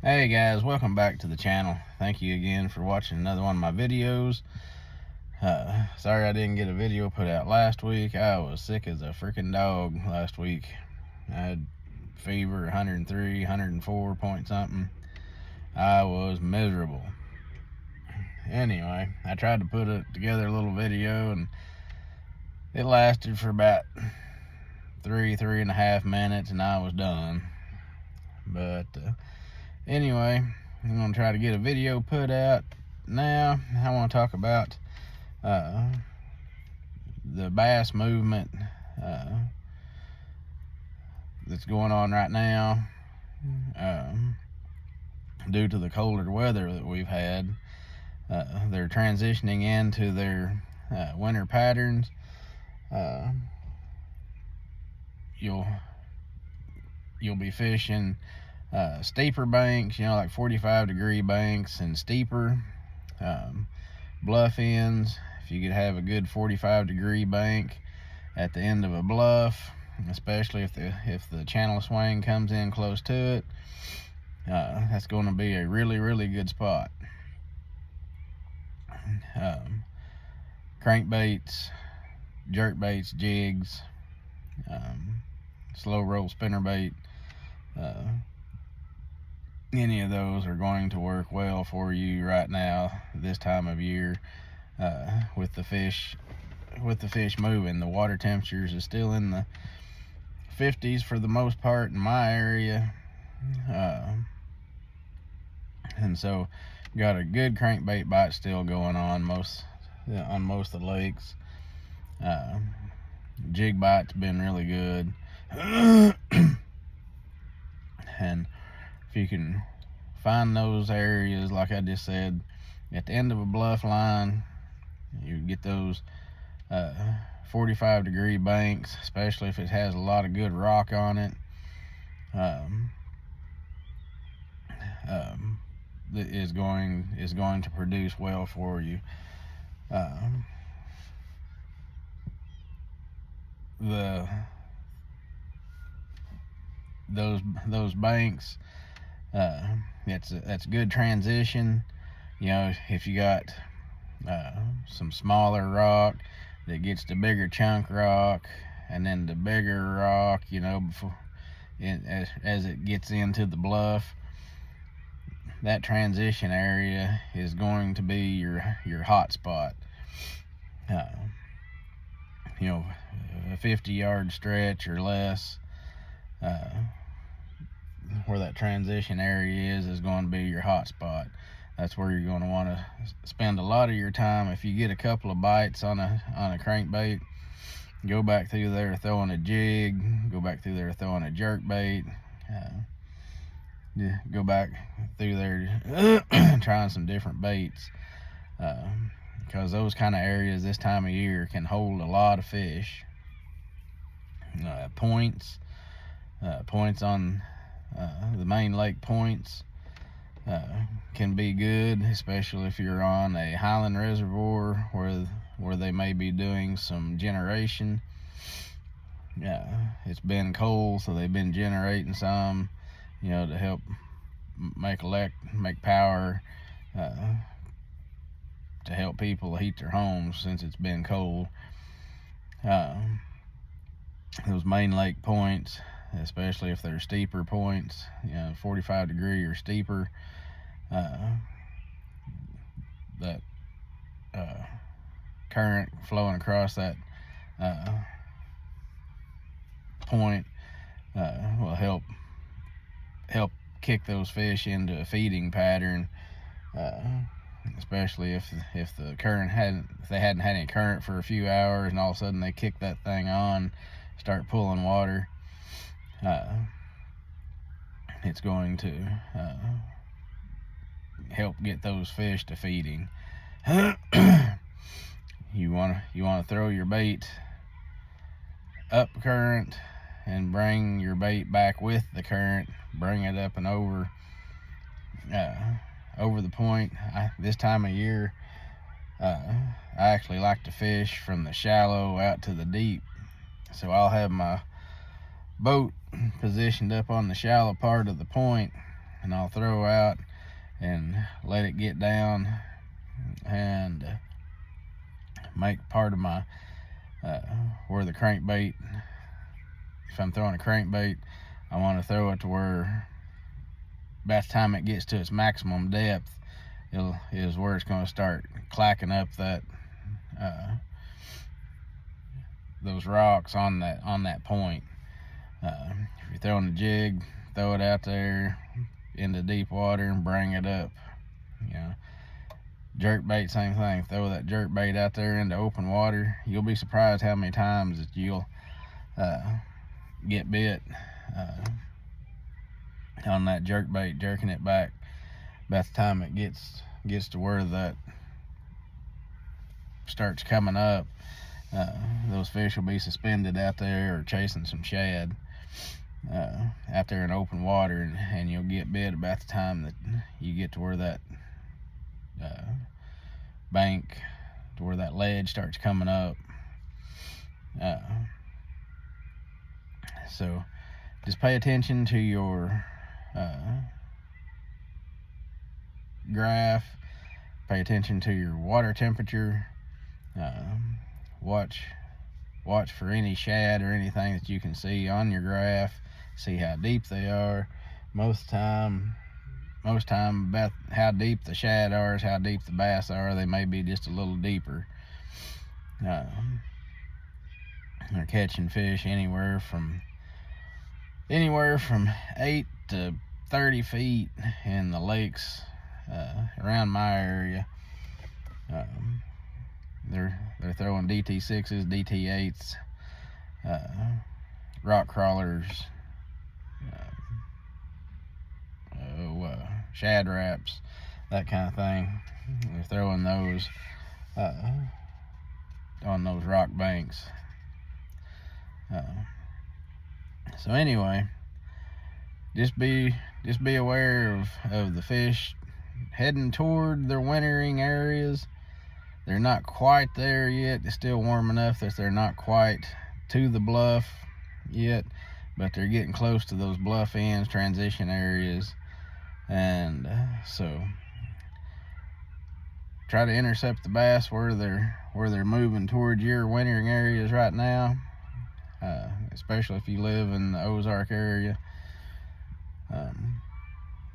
Hey guys, welcome back to the channel. Thank you again for watching another one of my videos. Sorry I didn't get a video put out last week. I was sick as a freaking dog last week. I had fever, 103, 104 point something. I was miserable. Anyway, I tried to put together a little video and it lasted for about three and a half minutes and I was done. But anyway, I'm going to try to get a video put out now. I want to talk about the bass movement that's going on right now due to the colder weather that we've had. They're transitioning into their winter patterns. You'll be fishing steeper banks, like 45-degree banks and steeper bluff ends. If you could have a good 45-degree bank at the end of a bluff, especially if the channel swing comes in close to it, that's going to be a really good spot. Crankbaits, jerkbaits, jigs, slow roll spinnerbait, any of those are going to work well for you right now this time of year. With the fish moving, the water temperatures is still in the 50s for the most part in my area, and so got a good crankbait bite still going on most of the lakes. Jig bite's been really good. And if you can find those areas, like I just said, at the end of a bluff line, you get those 45-degree banks, especially if it has a lot of good rock on it. Is going to produce well for you. Those banks, that's good transition. If you got some smaller rock that gets the bigger chunk rock, and then the bigger rock, before as it gets into the bluff, that transition area is going to be your hot spot. A 50-yard stretch or less, where that transition area is going to be your hot spot. That's where you're going to want to spend a lot of your time. If you get a couple of bites on a crankbait, go back through there throwing a jig, go back through there throwing a jerkbait, go back through there trying some different baits, because those kind of areas this time of year can hold a lot of fish. Points on the main lake points can be good, especially if you're on a highland reservoir where they may be doing some generation. It's been cold, so they've been generating some, to help make power, to help people heat their homes since it's been cold. Those main lake points, especially if they're steeper points, 45-degree or steeper, that current flowing across that point will help kick those fish into a feeding pattern, especially if the current if they hadn't had any current for a few hours and all of a sudden they kick that thing on, start pulling water. It's going to help get those fish to feeding. You want to throw your bait up current and bring your bait back with the current. Bring it up and over the point. This time of year, I actually like to fish from the shallow out to the deep. So I'll have my boat positioned up on the shallow part of the point and I'll throw out and let it get down and make part of my where the crankbait, if I'm throwing a crankbait, I want to throw it to where by the time it gets to its maximum depth is where it's going to start clacking up that those rocks on that point. If you're throwing a jig, throw it out there into deep water and bring it up. You know, jerk bait, same thing. Throw that jerk bait out there into open water. You'll be surprised how many times that you'll get bit on that jerk bait, jerking it back. By the time it gets to where that starts coming up, those fish will be suspended out there or chasing some shad out there in open water, and you'll get bit about the time that you get to where that bank, to where that ledge starts coming up. So just pay attention to your graph, pay attention to your water temperature, watch for any shad or anything that you can see on your graph, see how deep they are. Most time about how deep the shad are is how deep the bass are. They may be just a little deeper. They're catching fish anywhere from 8 to 30 feet in the lakes around my area. They're throwing DT6s, DT8s, rock crawlers, shad wraps, that kind of thing. They're throwing those on those rock banks. So anyway, just be aware of the fish heading toward their wintering areas. They're not quite there yet. It's still warm enough that they're not quite to the bluff yet, but they're getting close to those bluff ends, transition areas. And so try to intercept the bass where they're moving towards your wintering areas right now, especially if you live in the Ozark area.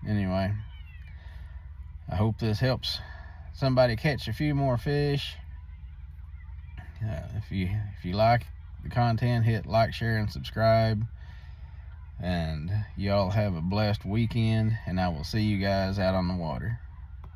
Anyway, I hope this helps somebody catch a few more fish. If you like the content, hit like, share, and subscribe. And y'all have a blessed weekend, and I will see you guys out on the water.